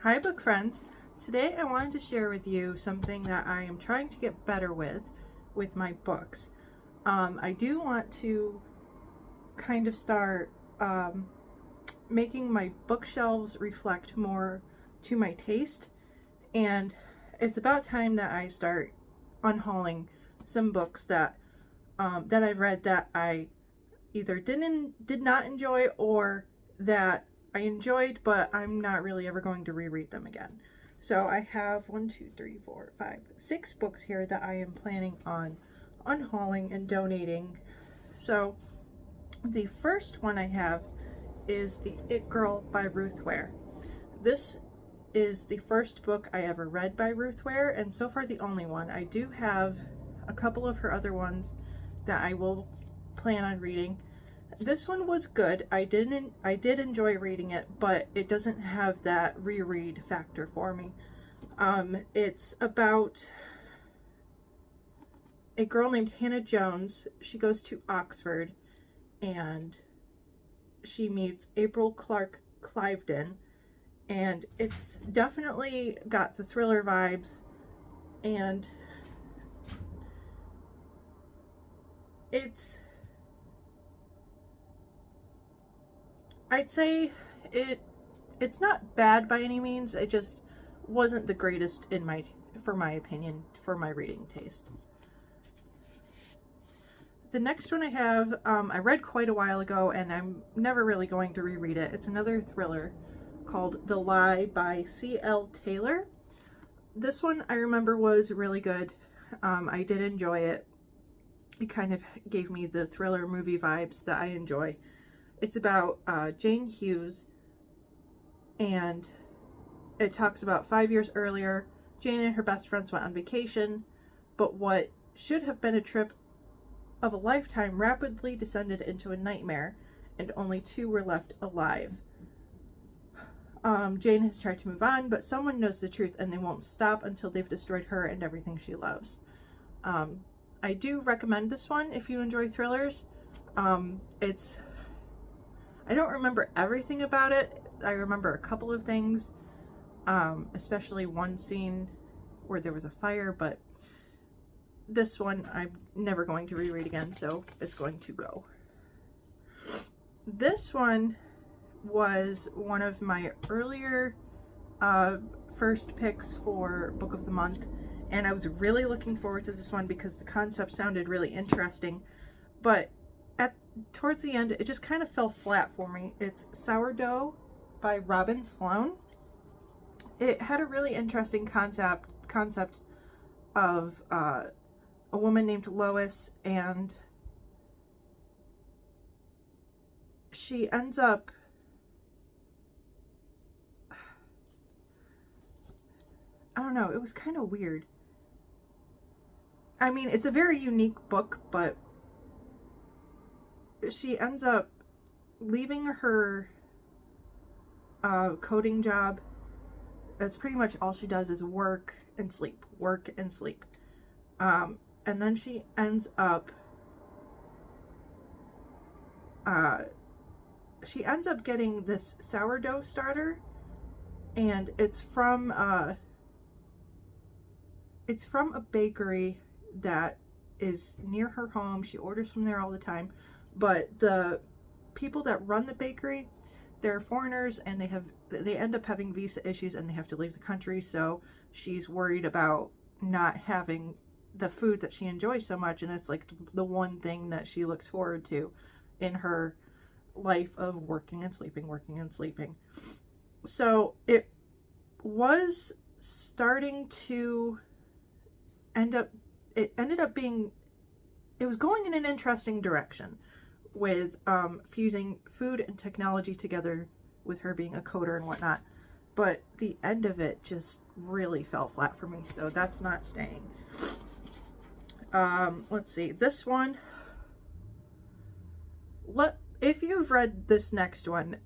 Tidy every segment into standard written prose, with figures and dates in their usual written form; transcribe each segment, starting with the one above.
Hi book friends! Today I wanted to share with you something that I am trying to get better with my books. I do want to kind of start making my bookshelves reflect more to my taste, and it's about time that I start unhauling some books that I've read that I either did not enjoy or that I enjoyed, but I'm not really ever going to reread them again. So I have 6 books here that I am planning on unhauling and donating. So the first one I have is The It Girl by Ruth Ware. This is the first book I ever read by Ruth Ware, and so far the only one. I do have a couple of her other ones that I will plan on reading. This one was good. I did enjoy reading it, but it doesn't have that reread factor for me. It's about a girl named Hannah Jones. She goes to Oxford and she meets April Clark Cliveden, and it's definitely got the thriller vibes, and I'd say it's not bad by any means. It just wasn't the greatest for my opinion, for my reading taste. The next one I have, I read quite a while ago, and I'm never really going to reread it. It's another thriller called The Lie by C.L. Taylor. This one I remember was really good. I did enjoy it. It kind of gave me the thriller movie vibes that I enjoy. It's about Jane Hughes, and it talks about 5 years earlier, Jane and her best friends went on vacation, but what should have been a trip of a lifetime rapidly descended into a nightmare, and only 2 were left alive. Jane has tried to move on, but someone knows the truth and they won't stop until they've destroyed her and everything she loves. I do recommend this one if you enjoy thrillers. I don't remember everything about it. I remember a couple of things, especially one scene where there was a fire, but this one I'm never going to reread again, so it's going to go. This one was one of my earlier first picks for Book of the Month, and I was really looking forward to this one because the concept sounded really interesting, but towards the end it just kind of fell flat for me. It's Sourdough by Robin Sloan. It had a really interesting concept of a woman named Lois, and she ends up I don't know, it was kind of weird. I mean, it's a very unique book, but she ends up leaving her coding job. That's pretty much all she does is work and sleep. And then she ends up getting this sourdough starter, and it's from a bakery that is near her home. She orders from there all the time, but the people that run the bakery, they're foreigners, and they end up having visa issues and they have to leave the country, so she's worried about not having the food that she enjoys so much, and it's like the one thing that she looks forward to in her life of working and sleeping. So it was starting to it was going in an interesting direction with fusing food and technology together with her being a coder and whatnot, but the end of it just really fell flat for me, so that's not staying. Let's see, this one, if you've read this next one,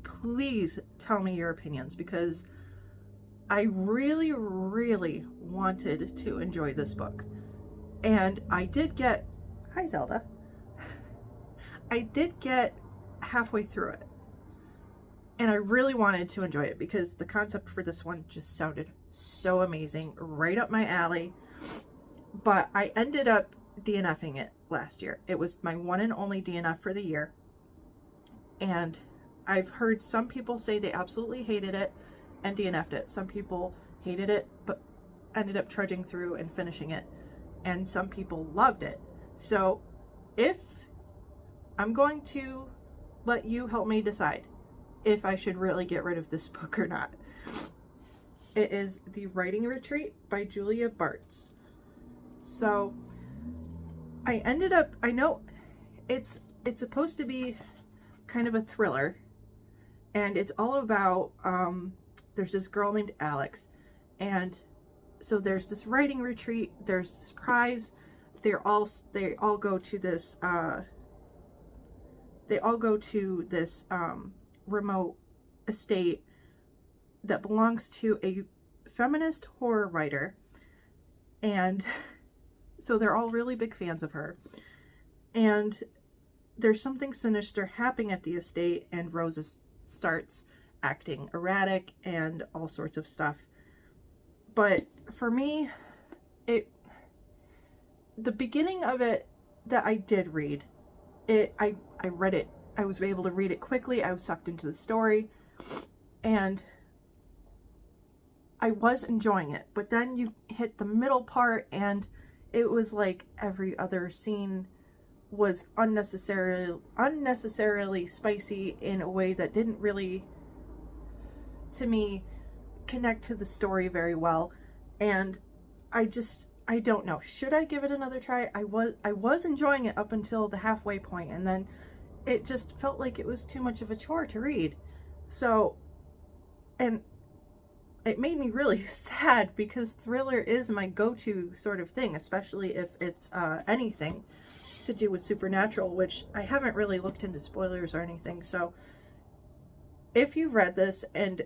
please tell me your opinions, because I really wanted to enjoy this book, and I did get, hi Zelda, I did get halfway through it, And I really wanted to enjoy it because the concept for this one just sounded so amazing, right up my alley. But I ended up DNFing it last year. It was my one and only DNF for the year. And I've heard some people say they absolutely hated it and DNF'd it. Some people hated it but ended up trudging through and finishing it. And some people loved it. So if I'm going to let you help me decide if I should really get rid of this book or not. It is The Writing Retreat by Julia Bartz. So I know it's supposed to be kind of a thriller, and it's all about, there's this girl named Alex, and so there's this writing retreat, there's this prize, they all go to this, remote estate that belongs to a feminist horror writer, and so they're all really big fans of her, and there's something sinister happening at the estate, and Rosa starts acting erratic and all sorts of stuff. But for me, the beginning of it that I did read, I read it. I was able to read it quickly. I was sucked into the story, and I was enjoying it. But then you hit the middle part, and it was like every other scene was unnecessarily spicy in a way that didn't really, to me, connect to the story very well. And I don't know. Should I give it another try? I was enjoying it up until the halfway point, and then it just felt like it was too much of a chore to read. So, and it made me really sad because thriller is my go-to sort of thing, especially if it's anything to do with supernatural, which I haven't really looked into spoilers or anything. So if you read this and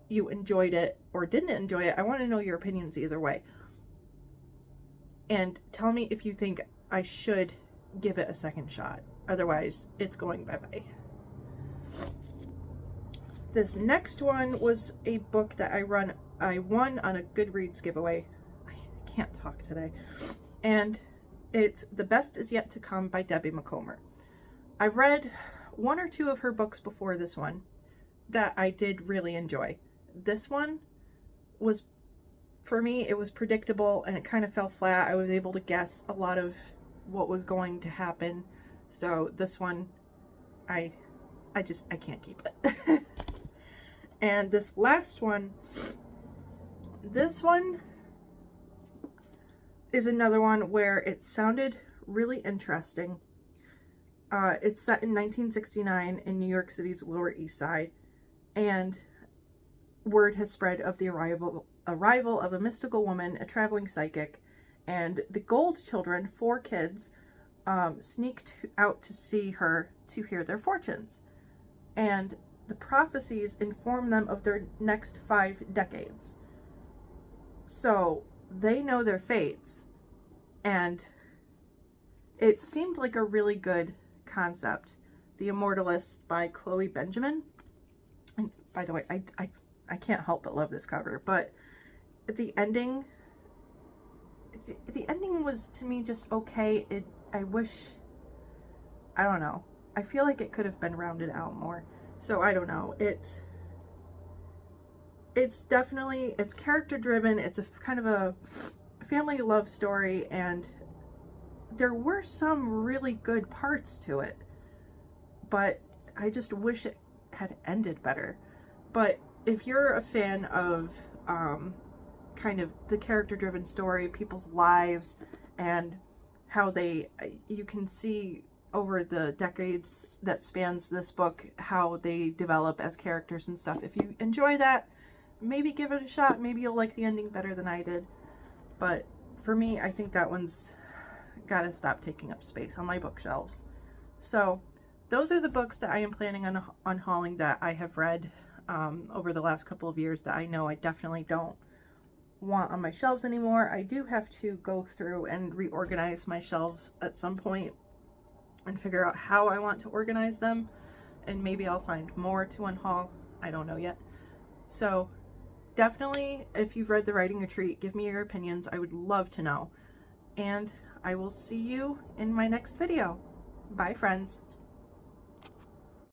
you enjoyed it or didn't enjoy it, I want to know your opinions either way. And tell me if you think I should give it a second shot. Otherwise, it's going bye-bye. This next one was a book that I won on a Goodreads giveaway. I can't talk today. And it's The Best Is Yet to Come by Debbie Macomber. I've read one or two of her books before this one that I did really enjoy. This one was, for me, it was predictable and it kind of fell flat. I was able to guess a lot of what was going to happen. So this one, I can't keep it. And this last one, this one is another one where it sounded really interesting. It's set in 1969 in New York City's Lower East Side, and word has spread of the arrival of a mystical woman, a traveling psychic, and the Gold children, 4 kids, sneaked out to see her to hear their fortunes. And the prophecies inform them of their next 5 decades. So they know their fates, and it seemed like a really good concept. The Immortalist by Chloe Benjamin. And by the way, I can't help but love this cover, but the ending was, to me, just okay. I don't know. I feel like it could have been rounded out more. So I don't know. It's definitely, it's character driven. It's a kind of a family love story, and there were some really good parts to it, but I just wish it had ended better. But if you're a fan of kind of the character driven story, people's lives, and how you can see over the decades that spans this book how they develop as characters and stuff. If you enjoy that, maybe give it a shot. Maybe you'll like the ending better than I did. But for me, I think that one's gotta stop taking up space on my bookshelves. So those are the books that I am planning on unhauling that I have read over the last couple of years that I know I definitely don't want on my shelves anymore. I do have to go through and reorganize my shelves at some point and figure out how I want to organize them and maybe I'll find more to unhaul. I don't know yet. So definitely, if you've read The Writing Retreat, give me your opinions. I would love to know. And I will see you in my next video. Bye, friends.